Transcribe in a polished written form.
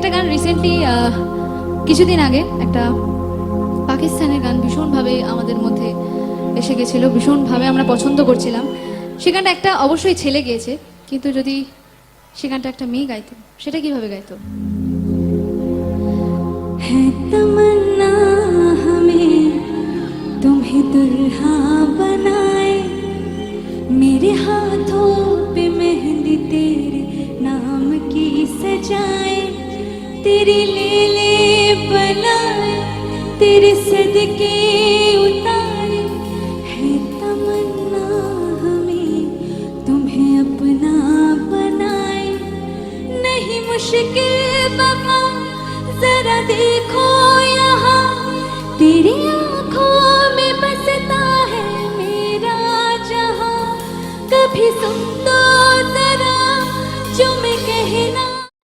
একটা গান রিসেন্টলি কিছুদিন আগে একটা পাকিস্তানের গান ভীষণভাবে আমাদের মধ্যে এসে গেছিল, ভীষণভাবে আমরা পছন্দ করছিলাম। সে গানটা একটা অবশ্যই ছেলে গেয়েছে, কিন্তু যদি সে গানটা একটা মেয়ে গাইতো সেটা কিভাবে গাইতো? है तमन्ना हमें तुम्हें दुल्हा बनाए, मेरे हाथों पे मेहंदी तेरे नाम की सजाए, तेरी ले बनाए, तेरे सदके उतारे। है तमन्ना हमें तुम्हें अपना बनाए, नहीं मुश्किल बाबा जरा देखो यहाँ, तेरी आँखों में बसता है मेरा जहाँ। कभी सुन दो जरा जो मैं कहना